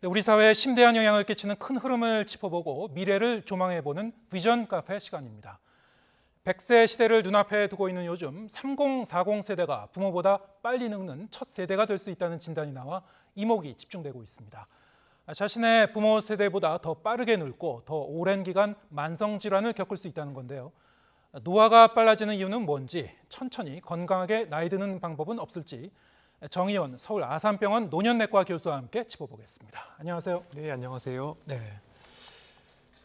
네, 우리 사회에 심대한 영향을 끼치는 큰 흐름을 짚어보고 미래를 조망해보는 비전 카페 시간입니다. 100세 시대를 눈앞에 두고 있는 요즘 3040 세대가 부모보다 빨리 늙는 첫 세대가 될 수 있다는 진단이 나와 이목이 집중되고 있습니다. 자신의 부모 세대보다 더 빠르게 늙고 더 오랜 기간 만성 질환을 겪을 수 있다는 건데요. 노화가 빨라지는 이유는 뭔지, 천천히 건강하게 나이 드는 방법은 없을지 정의원 서울 아산병원 노년내과 교수와 함께 짚어보겠습니다. 안녕하세요. 네, 안녕하세요. 네.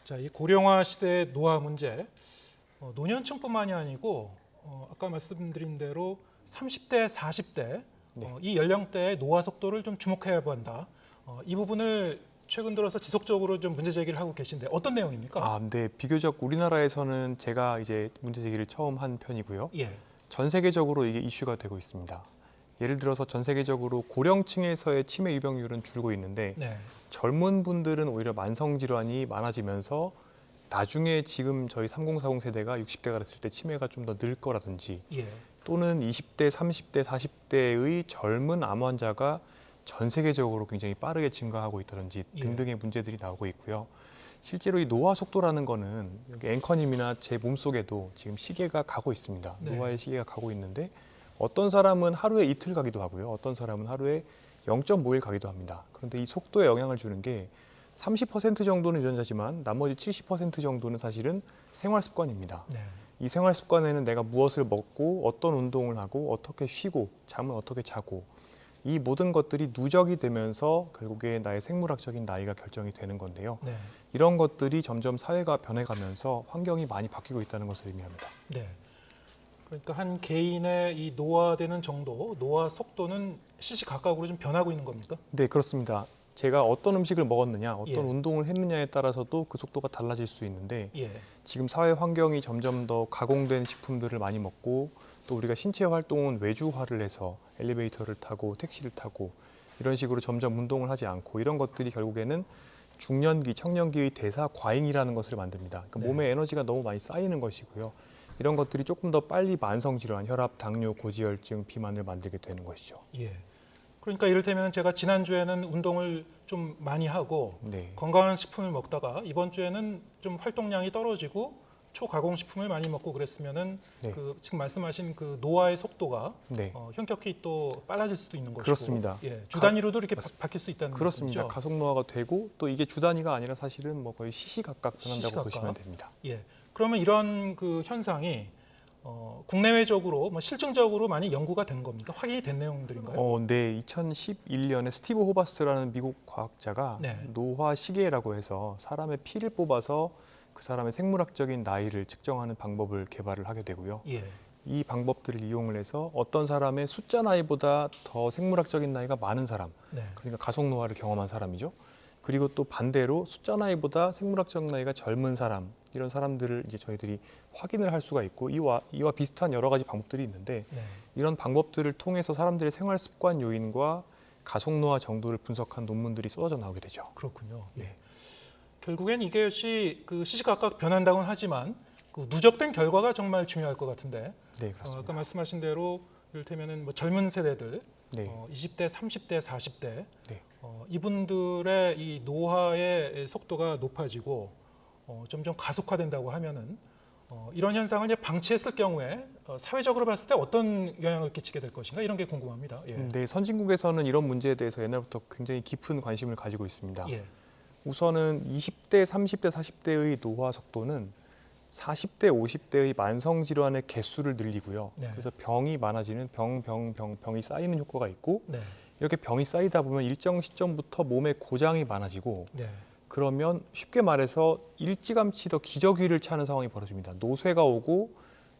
자, 이 고령화 시대의 노화 문제, 노년층뿐만이 아니고 아까 말씀드린 대로 30대, 40대 네. 이 연령대의 노화 속도를 좀 주목해야 한다. 이 부분을 최근 들어서 지속적으로 좀 문제 제기를 하고 계신데 어떤 내용입니까? 네, 비교적 우리나라에서는 제가 이제 문제 제기를 처음 한 편이고요. 예. 전 세계적으로 이게 이슈가 되고 있습니다. 예를 들어서 전 세계적으로 고령층에서의 치매 유병률은 줄고 있는데 네. 젊은 분들은 오히려 만성 질환이 많아지면서 나중에 지금 저희 3040 세대가 60대가 됐을 때 치매가 좀 더 늘 거라든지 예. 또는 20대, 30대, 40대의 젊은 암 환자가 전 세계적으로 굉장히 빠르게 증가하고 있다든지 등등의 문제들이 나오고 있고요. 실제로 이 노화 속도라는 거는 여기 앵커님이나 제 몸속에도 지금 시계가 가고 있습니다. 네. 노화의 시계가 가고 있는데 어떤 사람은 하루에 이틀 가기도 하고요. 어떤 사람은 하루에 0.5일 가기도 합니다. 그런데 이 속도에 영향을 주는 게 30% 정도는 유전자지만 나머지 70% 정도는 사실은 생활 습관입니다. 네. 이 생활 습관에는 내가 무엇을 먹고 어떤 운동을 하고 어떻게 쉬고 잠을 어떻게 자고 이 모든 것들이 누적이 되면서 결국에 나의 생물학적인 나이가 결정이 되는 건데요. 네. 이런 것들이 점점 사회가 변해가면서 환경이 많이 바뀌고 있다는 것을 의미합니다. 네. 그러니까 한 개인의 이 노화되는 정도, 노화 속도는 시시각각으로 좀 변하고 있는 겁니까? 네, 그렇습니다. 제가 어떤 음식을 먹었느냐, 어떤 예. 운동을 했느냐에 따라서도 그 속도가 달라질 수 있는데 예. 지금 사회 환경이 점점 더 가공된 식품들을 많이 먹고 또 우리가 신체 활동은 외주화를 해서 엘리베이터를 타고 택시를 타고 이런 식으로 점점 운동을 하지 않고 이런 것들이 결국에는 중년기, 청년기의 대사 과잉이라는 것을 만듭니다. 그러니까 네. 몸에 에너지가 너무 많이 쌓이는 것이고요. 이런 것들이 조금 더 빨리 만성질환, 혈압, 당뇨, 고지혈증, 비만을 만들게 되는 것이죠. 예. 그러니까 이를테면 제가 지난주에는 운동을 좀 많이 하고 네. 건강한 식품을 먹다가 이번 주에는 좀 활동량이 떨어지고 초가공 식품을 많이 먹고 그랬으면은 네. 그 지금 말씀하신 그 노화의 속도가 네. 현격히 또 빨라질 수도 있는 것이고 그렇습니다. 예, 주 단위로도 이렇게 바뀔 수 있다는 그렇습니다. 말씀이죠. 가속 노화가 되고 또 이게 주 단위가 아니라 사실은 뭐 거의 시시각각 변한다고 시시각각. 보시면 됩니다. 예. 그러면 이런 그 현상이 국내외적으로 뭐 실증적으로 많이 연구가 된 겁니까? 확인이 된 내용들인가요? 네, 2011년에 스티브 호바스라는 미국 과학자가 네. 노화 시계라고 해서 사람의 피를 뽑아서 그 사람의 생물학적인 나이를 측정하는 방법을 개발을 하게 되고요. 예. 이 방법들을 이용을 해서 어떤 사람의 숫자 나이보다 더 생물학적인 나이가 많은 사람, 네. 그러니까 가속 노화를 경험한 사람이죠. 그리고 또 반대로 숫자 나이보다 생물학적 나이가 젊은 사람, 이런 사람들을 이제 저희들이 확인을 할 수가 있고 이와 비슷한 여러 가지 방법들이 있는데 네. 이런 방법들을 통해서 사람들의 생활 습관 요인과 가속 노화 정도를 분석한 논문들이 쏟아져 나오게 되죠. 그렇군요. 예. 네. 결국엔 이것이 그 시시각각 변한다고는 하지만 그 누적된 결과가 정말 중요할 것 같은데 네, 그렇습니다. 아까 말씀하신 대로 이를테면은 뭐 젊은 세대들 네. 20대, 30대, 40대 네. 이분들의 이 노화의 속도가 높아지고 점점 가속화된다고 하면은 이런 현상을 이제 방치했을 경우에 사회적으로 봤을 때 어떤 영향을 끼치게 될 것인가 이런 게 궁금합니다. 예. 네, 선진국에서는 이런 문제에 대해서 옛날부터 굉장히 깊은 관심을 가지고 있습니다. 예. 우선은 20대, 30대, 40대의 노화 속도는 40대, 50대의 만성 질환의 개수를 늘리고요. 네. 그래서 병이 많아지는 병이 쌓이는 효과가 있고 네. 이렇게 병이 쌓이다 보면 일정 시점부터 몸에 고장이 많아지고 네. 그러면 쉽게 말해서 일찌감치 더 기저귀를 차는 상황이 벌어집니다. 노쇠가 오고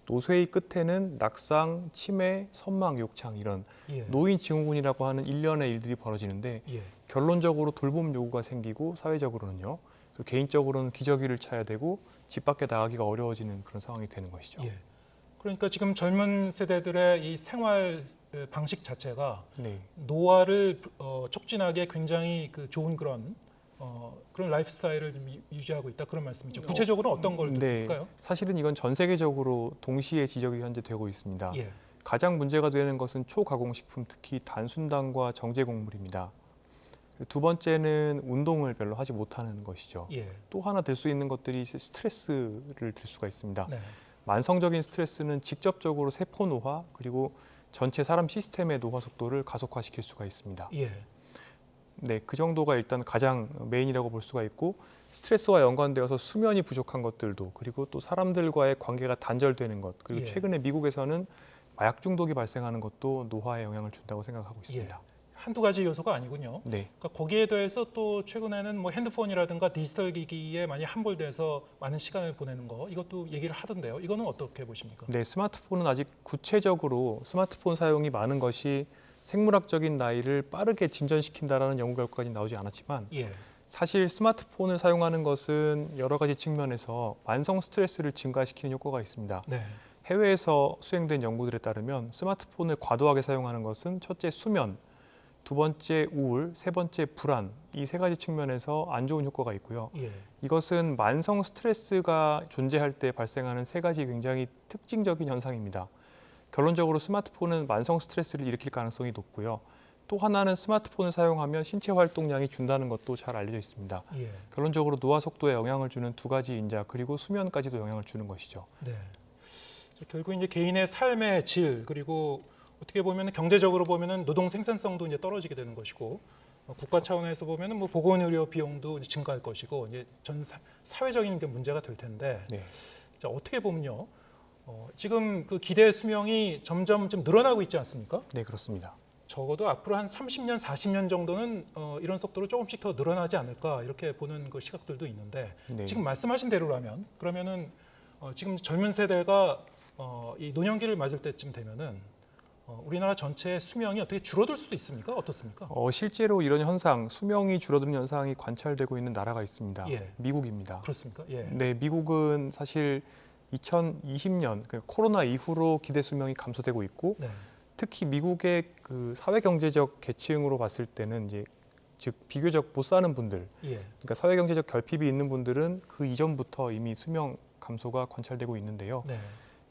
노쇠의 끝에는 낙상, 치매, 선망, 욕창 이런 예. 노인 증후군이라고 하는 일련의 일들이 벌어지는데 예. 결론적으로 돌봄 요구가 생기고 사회적으로는요. 그리고 개인적으로는 기저귀를 차야 되고 집 밖에 나가기가 어려워지는 그런 상황이 되는 것이죠. 예. 그러니까 지금 젊은 세대들의 이 생활 방식 자체가 네. 노화를 촉진하기에 굉장히 그 좋은 그런 라이프 스타일을 좀 유지하고 있다 그런 말씀이죠. 구체적으로 어떤 걸 들 수 있을까요? 사실은 이건 전 세계적으로 동시에 지적이 현재 되고 있습니다. 예. 가장 문제가 되는 것은 초가공식품, 특히 단순당과 정제곡물입니다. 두 번째는 운동을 별로 하지 못하는 것이죠. 예. 또 하나 들 수 있는 것들이 스트레스를 들 수가 있습니다. 네. 만성적인 스트레스는 직접적으로 세포 노화 그리고 전체 사람 시스템의 노화 속도를 가속화시킬 수가 있습니다. 예. 네, 그 정도가 일단 가장 메인이라고 볼 수가 있고 스트레스와 연관되어서 수면이 부족한 것들도 그리고 또 사람들과의 관계가 단절되는 것 그리고 예. 최근에 미국에서는 마약 중독이 발생하는 것도 노화에 영향을 준다고 생각하고 있습니다. 예. 한두 가지 요소가 아니군요. 네, 그러니까 거기에 더해서 또 최근에는 뭐 핸드폰이라든가 디지털 기기에 많이 함몰돼서 많은 시간을 보내는 거 이것도 얘기를 하던데요. 이거는 어떻게 보십니까? 네, 스마트폰은 아직 구체적으로 스마트폰 사용이 많은 것이 생물학적인 나이를 빠르게 진전시킨다라는 연구 결과까지 나오지 않았지만 예. 사실 스마트폰을 사용하는 것은 여러 가지 측면에서 만성 스트레스를 증가시키는 효과가 있습니다. 네. 해외에서 수행된 연구들에 따르면 스마트폰을 과도하게 사용하는 것은 첫째 수면, 두 번째 우울, 세 번째 불안 이 세 가지 측면에서 안 좋은 효과가 있고요. 예. 이것은 만성 스트레스가 존재할 때 발생하는 세 가지 굉장히 특징적인 현상입니다. 결론적으로 스마트폰은 만성 스트레스를 일으킬 가능성이 높고요. 또 하나는 스마트폰을 사용하면 신체 활동량이 준다는 것도 잘 알려져 있습니다. 예. 결론적으로 노화 속도에 영향을 주는 두 가지 인자 그리고 수면까지도 영향을 주는 것이죠. 네. 결국 이제 개인의 삶의 질 그리고 어떻게 보면 경제적으로 보면은 노동 생산성도 이제 떨어지게 되는 것이고 국가 차원에서 보면은 뭐 보건의료 비용도 이제 증가할 것이고 이제 전 사회적인 게 문제가 될 텐데 네. 자, 어떻게 보면요 지금 그 기대 수명이 점점 좀 늘어나고 있지 않습니까? 네, 그렇습니다. 적어도 앞으로 한 30년, 40년 정도는 이런 속도로 조금씩 더 늘어나지 않을까 이렇게 보는 그 시각들도 있는데 네. 지금 말씀하신 대로라면 그러면은 지금 젊은 세대가 이 노년기를 맞을 때쯤 되면은 우리나라 전체의 수명이 어떻게 줄어들 수도 있습니까? 어떻습니까? 실제로 이런 현상, 수명이 줄어드는 현상이 관찰되고 있는 나라가 있습니다. 예. 미국입니다. 그렇습니까? 예. 네, 미국은 사실 2020년 코로나 이후로 기대 수명이 감소되고 있고 네. 특히 미국의 그 사회 경제적 계층으로 봤을 때는 이제 즉 비교적 못 사는 분들, 예. 그러니까 사회 경제적 결핍이 있는 분들은 그 이전부터 이미 수명 감소가 관찰되고 있는데요. 네.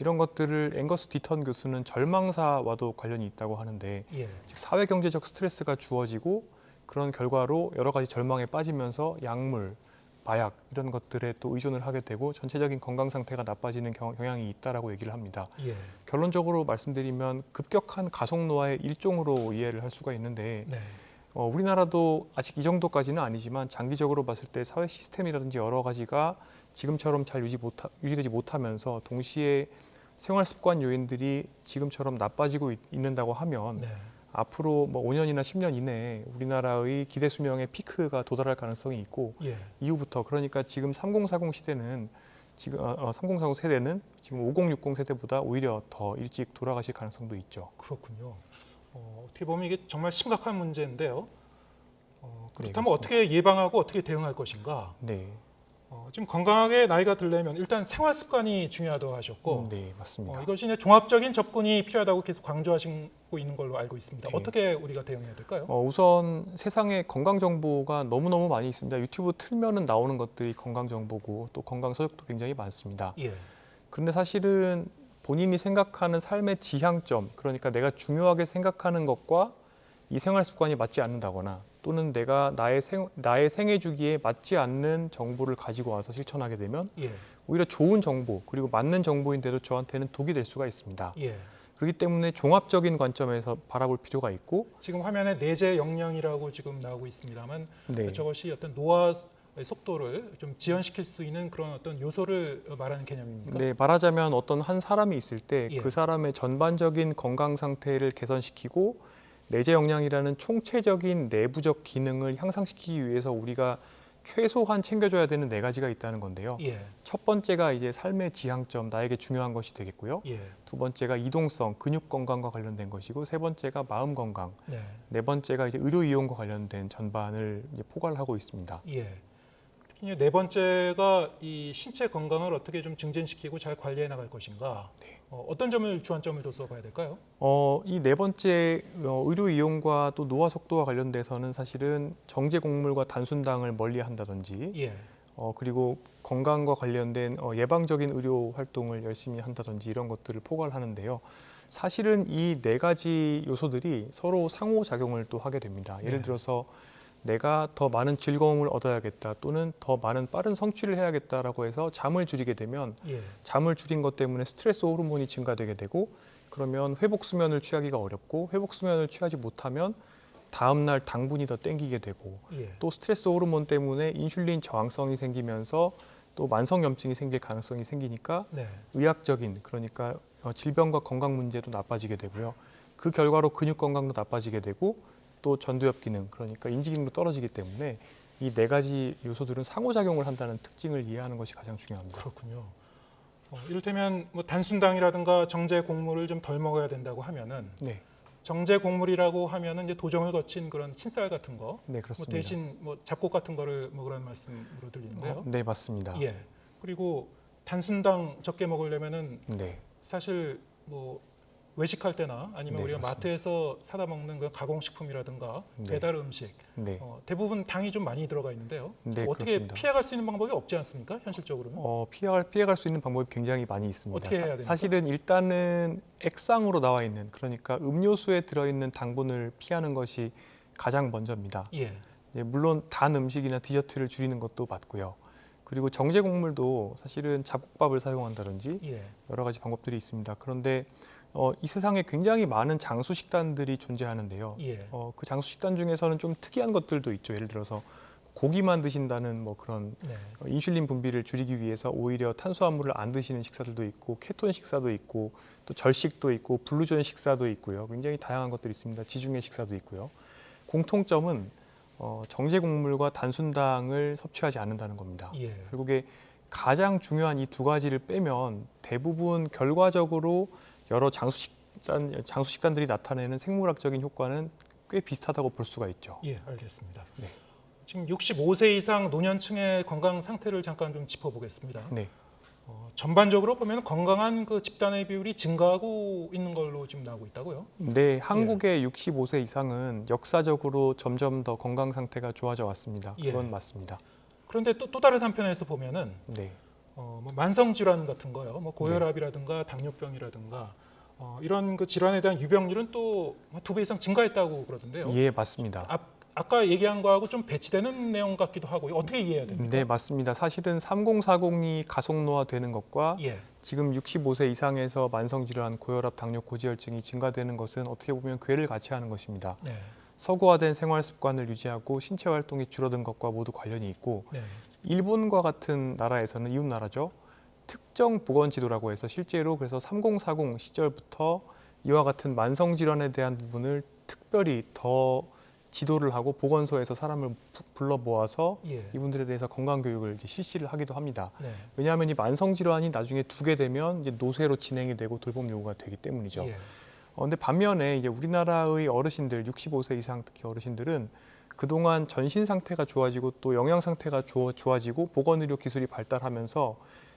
이런 것들을 앵거스 디턴 교수는 절망사와도 관련이 있다고 하는데 예. 즉 사회 경제적 스트레스가 주어지고 그런 결과로 여러 가지 절망에 빠지면서 약물, 마약 이런 것들에 또 의존을 하게 되고 전체적인 건강 상태가 나빠지는 경향이 있다라고 얘기를 합니다. 예. 결론적으로 말씀드리면 급격한 가속 노화의 일종으로 이해를 할 수가 있는데 네. 우리나라도 아직 이 정도까지는 아니지만 장기적으로 봤을 때 사회 시스템이라든지 여러 가지가 지금처럼 잘 유지되지 못하면서 동시에 생활 습관 요인들이 지금처럼 나빠지고 있는다고 하면 네. 앞으로 뭐 5년이나 10년 이내에 우리나라의 기대 수명의 피크가 도달할 가능성이 있고 예. 이후부터 그러니까 지금 3040 시대는 지금 3040 세대는 지금 5060 세대보다 오히려 더 일찍 돌아가실 가능성도 있죠. 그렇군요. 어떻게 보면 이게 정말 심각한 문제인데요. 그렇다면 그렇습니다. 어떻게 예방하고 어떻게 대응할 것인가? 네, 지금 건강하게 나이가 들려면 일단 생활 습관이 중요하다고 하셨고 네 맞습니다. 이것이 이제 종합적인 접근이 필요하다고 계속 강조하시고 있는 걸로 알고 있습니다. 네. 어떻게 우리가 대응해야 될까요? 우선 세상에 건강 정보가 너무너무 많이 있습니다. 유튜브 틀면은 나오는 것들이 건강 정보고 또 건강 서적도 굉장히 많습니다. 예. 그런데 사실은 본인이 생각하는 삶의 지향점, 그러니까 내가 중요하게 생각하는 것과 이 생활 습관이 맞지 않는다거나 또는 내가 나의 생애 주기에 맞지 않는 정보를 가지고 와서 실천하게 되면 예. 오히려 좋은 정보 그리고 맞는 정보인데도 저한테는 독이 될 수가 있습니다. 예. 그렇기 때문에 종합적인 관점에서 바라볼 필요가 있고 지금 화면에 내재 역량이라고 지금 나오고 있습니다만 네. 저것이 어떤 노화의 속도를 좀 지연시킬 수 있는 그런 어떤 요소를 말하는 개념입니까? 네, 말하자면 어떤 한 사람이 있을 때 예. 그 사람의 전반적인 건강 상태를 개선시키고 내재 역량이라는 총체적인 내부적 기능을 향상시키기 위해서 우리가 최소한 챙겨줘야 되는 네 가지가 있다는 건데요. 예. 첫 번째가 이제 삶의 지향점, 나에게 중요한 것이 되겠고요. 예. 두 번째가 이동성, 근육 건강과 관련된 것이고, 세 번째가 마음 건강, 네. 네 번째가 이제 의료 이용과 관련된 전반을 이제 포괄하고 있습니다. 예. 특히 네 번째가 이 신체 건강을 어떻게 좀 증진시키고 잘 관리해 나갈 것인가. 네. 어떤 점을 주안점을 둬서 봐야 될까요? 이 네 번째 의료 이용과 또 노화 속도와 관련돼서는 사실은 정제 곡물과 단순당을 멀리한다든지, 예. 그리고 건강과 관련된 예방적인 의료 활동을 열심히 한다든지 이런 것들을 포괄하는데요. 사실은 이 네 가지 요소들이 서로 상호작용을 또 하게 됩니다. 예를 네. 들어서 내가 더 많은 즐거움을 얻어야겠다 또는 더 많은 빠른 성취를 해야겠다라고 해서 잠을 줄이게 되면 예. 잠을 줄인 것 때문에 스트레스 호르몬이 증가되게 되고 그러면 회복 수면을 취하기가 어렵고 회복 수면을 취하지 못하면 다음 날 당분이 더 땡기게 되고 예. 또 스트레스 호르몬 때문에 인슐린 저항성이 생기면서 또 만성염증이 생길 가능성이 생기니까 네. 의학적인 그러니까 질병과 건강 문제도 나빠지게 되고요. 그 결과로 근육 건강도 나빠지게 되고 또 전두엽 기능 그러니까 인지 기능도 떨어지기 때문에 이 네 가지 요소들은 상호작용을 한다는 특징을 이해하는 것이 가장 중요합니다. 그렇군요. 이를테면 뭐 단순당이라든가 정제 곡물을 좀 덜 먹어야 된다고 하면은 네, 정제 곡물이라고 하면은 이제 도정을 거친 그런 흰쌀 같은 거, 네 뭐 그렇습니다. 대신 뭐 잡곡 같은 거를 먹으라는 말씀으로 들리는데요. 네 맞습니다. 예. 그리고 단순당 적게 먹으려면은 네, 사실 뭐 외식할 때나 아니면 네, 우리가 그렇습니다. 마트에서 사다 먹는 그 가공식품이라든가 네. 배달 음식 네, 대부분 당이 좀 많이 들어가 있는데요. 네, 어떻게 그렇습니다. 피해갈 수 있는 방법이 없지 않습니까? 현실적으로는. 피해갈 수 있는 방법이 굉장히 많이 있습니다. 어떻게 해야 됩니까? 사실은 일단은 액상으로 나와 있는 그러니까 음료수에 들어있는 당분을 피하는 것이 가장 먼저입니다. 예. 물론 단 음식이나 디저트를 줄이는 것도 맞고요. 그리고 정제 곡물도 사실은 잡곡밥을 사용한다든지 예. 여러 가지 방법들이 있습니다. 그런데 이 세상에 굉장히 많은 장수 식단들이 존재하는데요. 예. 그 장수 식단 중에서는 좀 특이한 것들도 있죠. 예를 들어서 고기만 드신다는 뭐 그런 네. 인슐린 분비를 줄이기 위해서 오히려 탄수화물을 안 드시는 식사들도 있고 케톤 식사도 있고 또 절식도 있고 블루존 식사도 있고요. 굉장히 다양한 것들이 있습니다. 지중해 식사도 있고요. 공통점은 정제 곡물과 단순당을 섭취하지 않는다는 겁니다. 예. 결국에 가장 중요한 이 두 가지를 빼면 대부분 결과적으로 여러 장수 식단들이 나타내는 생물학적인 효과는 꽤 비슷하다고 볼 수가 있죠. 예, 알겠습니다. 네. 지금 65세 이상 노년층의 건강 상태를 잠깐 좀 짚어보겠습니다. 네. 전반적으로 보면 건강한 그 집단의 비율이 증가하고 있는 걸로 지금 나오고 있다고요? 네, 한국의 65세 이상은 역사적으로 점점 더 건강 상태가 좋아져 왔습니다. 그건 예. 맞습니다. 그런데 또 다른 한편에서 보면은 네, 뭐 만성 질환 같은 거요, 뭐 고혈압이라든가 당뇨병이라든가 이런 그 질환에 대한 유병률은 또 2배 이상 증가했다고 그러던데요. 예, 맞습니다. 아까 얘기한 거하고 좀 배치되는 내용 같기도 하고 어떻게 이해해야 됩니까? 네, 맞습니다. 사실은 3040이 가속노화되는 것과 예. 지금 65세 이상에서 만성질환, 고혈압, 당뇨, 고지혈증이 증가되는 것은 어떻게 보면 궤를 같이 하는 것입니다. 네. 서구화된 생활 습관을 유지하고 신체 활동이 줄어든 것과 모두 관련이 있고 네. 일본과 같은 나라에서는 이웃 나라죠. 특정 보건지도라고 해서 실제로 그래서 3040 시절부터 이와 같은 만성질환에 대한 부분을 특별히 더 지도를 하고 보건소에서 사람을 불러 모아서 예. 이분들에 대해서 건강 교육을 이제 실시를 하기도 합니다. 네. 왜냐하면 이 만성 질환이 나중에 두게 되면 이제 노쇠로 진행이 되고 돌봄 요구가 되기 때문이죠. 예. 근데 반면에 이제 우리나라의 어르신들 65세 이상 특히 어르신들은 그동안 전신 상태가 좋아지고 또 영양 상태가 좋아지고 보건의료 기술이 발달하면서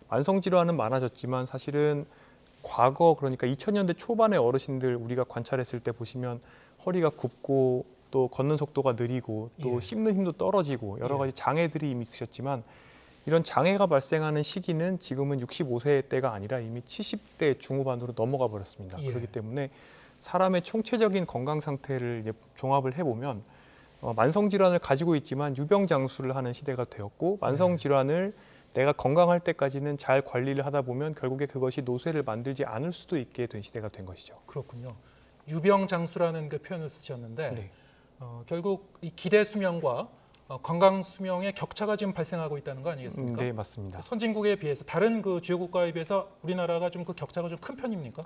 만성 질환은 많아졌지만 사실은 과거 그러니까 2000년대 초반의 어르신들 우리가 관찰했을 때 보시면 허리가 굽고 또 걷는 속도가 느리고 또 예. 씹는 힘도 떨어지고 여러 예. 가지 장애들이 이미 있으셨지만 이런 장애가 발생하는 시기는 지금은 65세 때가 아니라 이미 70대 중후반으로 넘어가 버렸습니다. 예. 그렇기 때문에 사람의 총체적인 건강 상태를 이제 종합을 해보면 만성 질환을 가지고 있지만 유병장수를 하는 시대가 되었고 만성 질환을 내가 건강할 때까지는 잘 관리를 하다 보면 결국에 그것이 노쇠를 만들지 않을 수도 있게 된 시대가 된 것이죠. 그렇군요. 유병장수라는 그 표현을 쓰셨는데 네. 결국 이 기대 수명과 건강 수명의 격차가 지금 발생하고 있다는 거 아니겠습니까? 네, 맞습니다. 선진국에 비해서 다른 그 주요 국가에 비해서 우리나라가 좀 그 격차가 좀 큰 편입니까?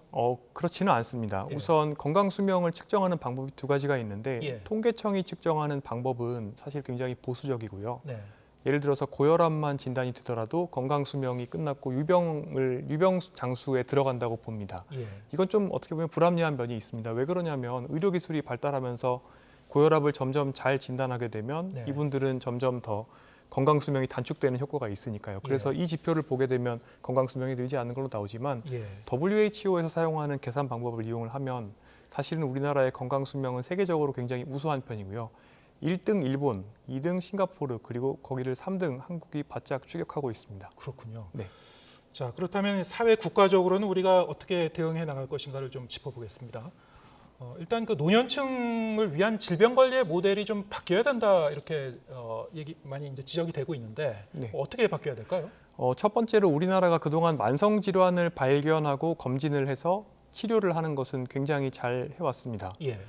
그렇지는 않습니다. 예. 우선 건강 수명을 측정하는 방법이 두 가지가 있는데 예. 통계청이 측정하는 방법은 사실 굉장히 보수적이고요. 네. 예를 들어서 고혈압만 진단이 되더라도 건강 수명이 끝났고 유병 장수에 들어간다고 봅니다. 예. 이건 좀 어떻게 보면 불합리한 면이 있습니다. 왜 그러냐면 의료 기술이 발달하면서 고혈압을 점점 잘 진단하게 되면 네. 이분들은 점점 더 건강 수명이 단축되는 효과가 있으니까요. 그래서 이 지표를 보게 되면 건강 수명이 늘지 않는 걸로 나오지만 예. WHO에서 사용하는 계산 방법을 이용을 하면 사실은 우리나라의 건강 수명은 세계적으로 굉장히 우수한 편이고요. 1등 일본, 2등 싱가포르, 그리고 거기를 3등 한국이 바짝 추격하고 있습니다. 그렇군요. 네. 자, 그렇다면 사회 국가적으로는 우리가 어떻게 대응해 나갈 것인가를 좀 짚어보겠습니다. 일단 그 노년층을 위한 질병 관리의 모델이 좀 바뀌어야 된다 이렇게 얘기 많이 이제 지적이 되고 있는데 네. 어떻게 바뀌어야 될까요? 첫 번째로 우리나라가 그동안 만성 질환을 발견하고 검진을 해서 치료를 하는 것은 굉장히 잘 해왔습니다. 예.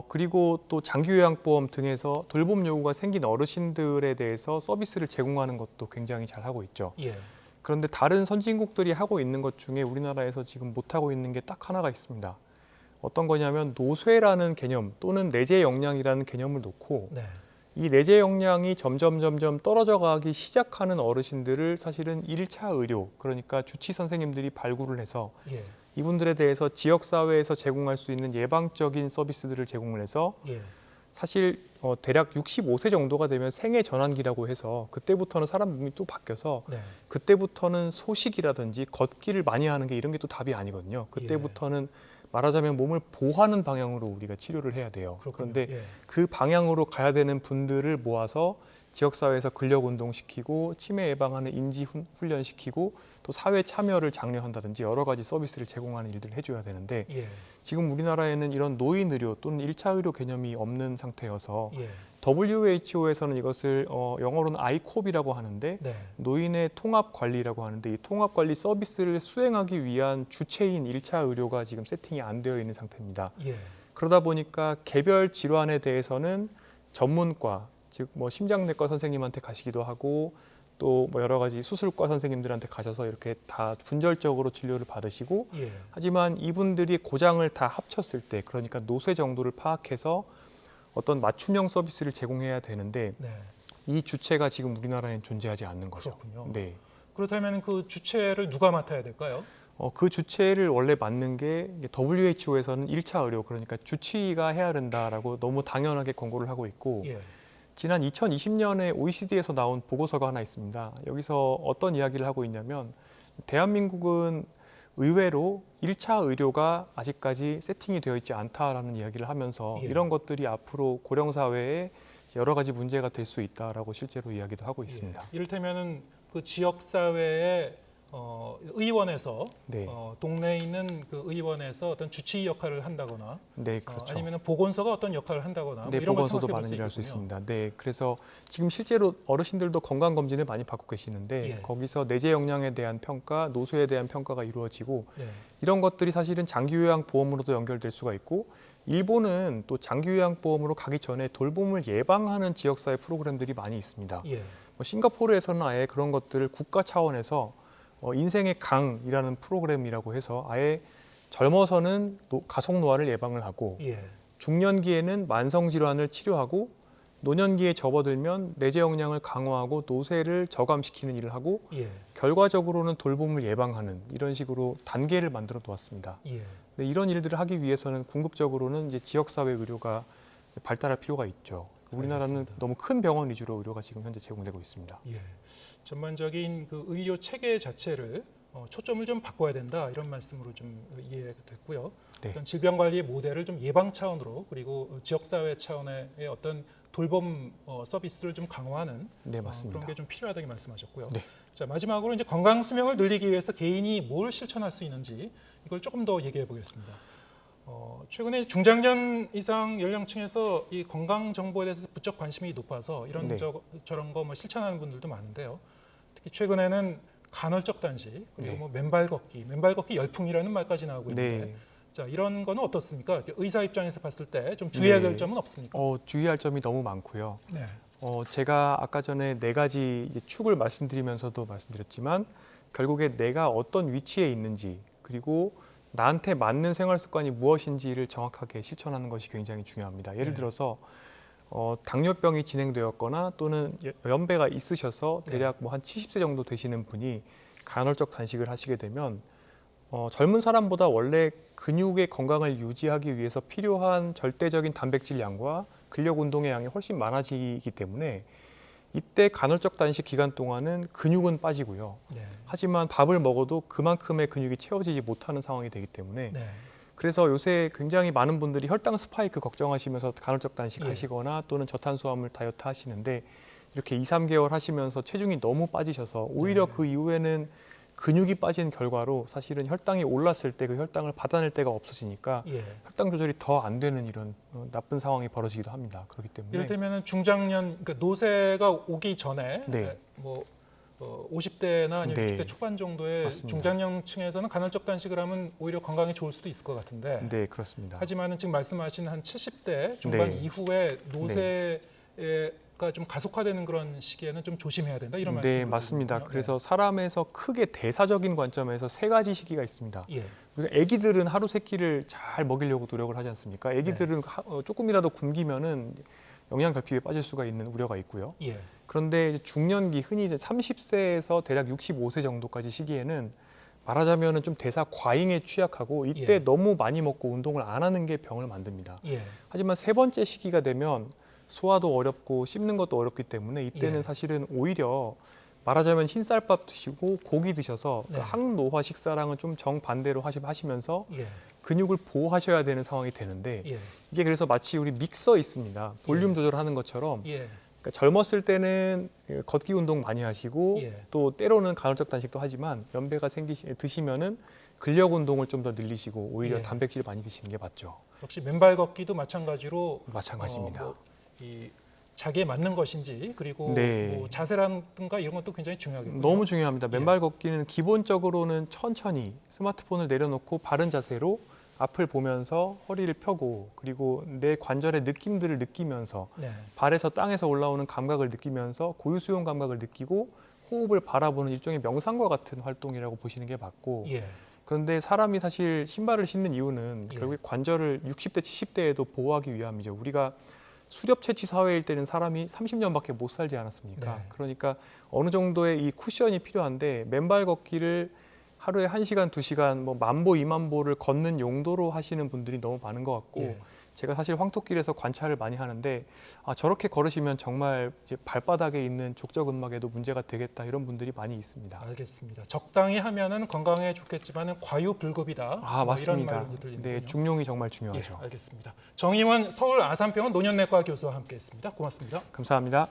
그리고 또 장기요양보험 등에서 돌봄 요구가 생긴 어르신들에 대해서 서비스를 제공하는 것도 굉장히 잘 하고 있죠. 예. 그런데 다른 선진국들이 하고 있는 것 중에 우리나라에서 지금 못하고 있는 게 딱 하나가 있습니다. 어떤 거냐면 노쇠라는 개념 또는 내재 역량이라는 개념을 놓고 네. 이 내재 역량이 점점 떨어져 가기 시작하는 어르신들을 사실은 1차 의료, 그러니까 주치 선생님들이 발굴을 해서 예. 이분들에 대해서 지역사회에서 제공할 수 있는 예방적인 서비스들을 제공을 해서 예. 사실 대략 65세 정도가 되면 생애 전환기라고 해서 그때부터는 사람 몸이 또 바뀌어서 네. 그때부터는 소식이라든지 걷기를 많이 하는 게 이런 게 또 답이 아니거든요. 그때부터는 말하자면 몸을 보호하는 방향으로 우리가 치료를 해야 돼요. 그렇군요. 그런데 예. 그 방향으로 가야 되는 분들을 모아서 지역사회에서 근력 운동시키고 치매 예방하는 인지 훈련시키고 또 사회 참여를 장려한다든지 여러 가지 서비스를 제공하는 일들을 해줘야 되는데 예. 지금 우리나라에는 이런 노인 의료 또는 1차 의료 개념이 없는 상태여서 예. WHO에서는 이것을 영어로는 아이콥이라고 하는데 네. 노인의 통합 관리라고 하는데 이 통합 관리 서비스를 수행하기 위한 주체인 1차 의료가 지금 세팅이 안 되어 있는 상태입니다. 예. 그러다 보니까 개별 질환에 대해서는 전문과 즉 뭐 심장내과 선생님한테 가시기도 하고 또 뭐 여러 가지 수술과 선생님들한테 가셔서 이렇게 다 분절적으로 진료를 받으시고 예. 하지만 이분들이 고장을 다 합쳤을 때 그러니까 노쇠 정도를 파악해서 어떤 맞춤형 서비스를 제공해야 되는데 네. 이 주체가 지금 우리나라에는 존재하지 않는 거죠. 그렇군요. 네. 그렇다면 그 주체를 누가 맡아야 될까요? 그 주체를 원래 맡는 게 WHO에서는 1차 의료 그러니까 주치의가 해야 된다라고 너무 당연하게 권고를 하고 있고 예. 지난 2020년에 OECD에서 나온 보고서가 하나 있습니다. 여기서 어떤 이야기를 하고 있냐면 대한민국은 의외로 1차 의료가 아직까지 세팅이 되어 있지 않다라는 이야기를 하면서 예. 이런 것들이 앞으로 고령 사회에 여러 가지 문제가 될 수 있다라고 실제로 이야기도 하고 있습니다. 예. 이를테면은 그 지역 사회의 의원에서 네, 동네에 있는 그 의원에서 어떤 주치의 역할을 한다거나 네, 그렇죠. 아니면 보건소가 어떤 역할을 한다거나 네, 뭐 이런 걸 보건소도 생각해 볼 많은 일을 할 수 있겠군요. 있습니다. 네, 그래서 지금 실제로 어르신들도 건강 검진을 많이 받고 계시는데 예. 거기서 내재 역량에 대한 평가, 노쇠에 대한 평가가 이루어지고 네. 이런 것들이 사실은 장기요양보험으로도 연결될 수가 있고 일본은 또 장기요양보험으로 가기 전에 돌봄을 예방하는 지역사회 프로그램들이 많이 있습니다. 예. 뭐 싱가포르에서는 아예 그런 것들을 국가 차원에서 인생의 강이라는 프로그램이라고 해서 아예 젊어서는 가속노화를 예방을 하고 예. 중년기에는 만성질환을 치료하고 노년기에 접어들면 내재 역량을 강화하고 노쇠를 저감시키는 일을 하고 예. 결과적으로는 돌봄을 예방하는 이런 식으로 단계를 만들어 놓았습니다. 예. 근데 이런 일들을 하기 위해서는 궁극적으로는 이제 지역사회 의료가 발달할 필요가 있죠. 우리나라는 알겠습니다. 너무 큰 병원 위주로 의료가 지금 현재 제공되고 있습니다. 예. 전반적인 그 의료 체계 자체를 초점을 좀 바꿔야 된다 이런 말씀으로 좀 이해가 됐고요. 네. 어떤 질병 관리 모델을 좀 예방 차원으로 그리고 지역 사회 차원의 어떤 돌봄 서비스를 좀 강화하는 네, 맞습니다. 그런 게 좀 필요하다고 말씀하셨고요. 네. 자, 마지막으로 이제 건강 수명을 늘리기 위해서 개인이 뭘 실천할 수 있는지 이걸 조금 더 얘기해 보겠습니다. 최근에 중장년 이상 연령층에서 이 건강 정보에 대해서 부쩍 관심이 높아서 이런 네. 저런 거 뭐 실천하는 분들도 많은데요. 특히 최근에는 간헐적 단식 그리고 네. 뭐 맨발 걷기 열풍이라는 말까지 나오고 있는데 네. 자, 이런 거는 어떻습니까? 의사 입장에서 봤을 때 좀 주의해야 될 네. 점은 없습니까? 주의할 점이 너무 많고요. 네. 제가 아까 전에 4가지 이제 축을 말씀드리면서도 말씀드렸지만 결국에 내가 어떤 위치에 있는지 그리고 나한테 맞는 생활 습관이 무엇인지를 정확하게 실천하는 것이 굉장히 중요합니다. 예를 네. 들어서 당뇨병이 진행되었거나 또는 연배가 있으셔서 대략 뭐 한 70세 정도 되시는 분이 간헐적 단식을 하시게 되면 젊은 사람보다 원래 근육의 건강을 유지하기 위해서 필요한 절대적인 단백질 양과 근력 운동의 양이 훨씬 많아지기 때문에 이때 간헐적 단식 기간 동안은 근육은 빠지고요. 네. 하지만 밥을 먹어도 그만큼의 근육이 채워지지 못하는 상황이 되기 때문에 네. 그래서 요새 굉장히 많은 분들이 혈당 스파이크 걱정하시면서 간헐적 단식 예. 하시거나 또는 저탄수화물 다이어트 하시는데 이렇게 2, 3개월 하시면서 체중이 너무 빠지셔서 오히려 네. 그 이후에는 근육이 빠지는 결과로 사실은 혈당이 올랐을 때 그 혈당을 받아낼 데가 없어지니까 예. 혈당 조절이 더 안 되는 이런 나쁜 상황이 벌어지기도 합니다. 그렇기 때문에 이를테면 중장년, 그러니까 노쇠가 오기 전에 네. 뭐 50대나 아니면 네. 60대 초반 정도의 맞습니다. 중장년층에서는 간헐적 단식을 하면 오히려 건강에 좋을 수도 있을 것 같은데 네, 그렇습니다. 하지만은 지금 말씀하신 한 70대 중반 네. 이후에 노쇠가 좀 가속화되는 그런 시기에는 좀 조심해야 된다 이런 말씀이시죠? 네, 맞습니다. 그래서 사람에서 크게 대사적인 관점에서 세 가지 시기가 있습니다. 예. 우리가 아기들은 하루 세 끼를 잘 먹이려고 노력을 하지 않습니까? 아기들은 조금이라도 굶기면은 영양 결핍에 빠질 수가 있는 우려가 있고요. 예. 그런데 이제 중년기, 흔히 이제 30세에서 대략 65세 정도까지 시기에는 말하자면은 좀 대사 과잉에 취약하고 이때 예. 너무 많이 먹고 운동을 안 하는 게 병을 만듭니다. 예. 하지만 세 번째 시기가 되면 소화도 어렵고 씹는 것도 어렵기 때문에 이때는 예. 사실은 오히려 말하자면 흰쌀밥 드시고 고기 드셔서 네. 그 항노화 식사랑은 좀 정반대로 하시면서 예. 근육을 보호하셔야 되는 상황이 되는데 예. 이게 그래서 마치 우리 믹서 있습니다. 볼륨 조절하는 것처럼 예. 그러니까 젊었을 때는 걷기 운동 많이 하시고 예. 또 때로는 간헐적 단식도 하지만 연배가 드시면은 근력 운동을 좀 더 늘리시고 오히려 예. 단백질 많이 드시는 게 맞죠. 역시 맨발 걷기도 마찬가지로 마찬가지입니다. 이 자기에 맞는 것인지 그리고 네. 뭐 자세라든가 이런 것도 굉장히 중요하겠군요. 너무 중요합니다. 예. 맨발 걷기는 기본적으로는 천천히 스마트폰을 내려놓고 바른 자세로 앞을 보면서 허리를 펴고 그리고 내 관절의 느낌들을 느끼면서 네. 발에서 땅에서 올라오는 감각을 느끼면서 고유 수용 감각을 느끼고 호흡을 바라보는 일종의 명상과 같은 활동이라고 보시는 게 맞고 예. 그런데 사람이 사실 신발을 신는 이유는 예. 결국에 관절을 60대, 70대에도 보호하기 위함이죠. 우리가 수렵 채취 사회일 때는 사람이 30년밖에 못 살지 않았습니까? 네. 그러니까 어느 정도의 이 쿠션이 필요한데 맨발 걷기를 하루에 1시간, 2시간, 뭐 10,000보, 20,000보를 걷는 용도로 하시는 분들이 너무 많은 것 같고 예. 제가 사실 황토길에서 관찰을 많이 하는데 저렇게 걸으시면 정말 이제 발바닥에 있는 족저근막에도 문제가 되겠다 이런 분들이 많이 있습니다. 알겠습니다. 적당히 하면은 건강에 좋겠지만은 과유불급이다. 뭐 이런 맞습니다. 말이 들리는군요. 네, 중용이 정말 예, 중요하죠. 알겠습니다. 정의원 서울 아산병원 노년내과 교수와 함께했습니다. 고맙습니다. 감사합니다.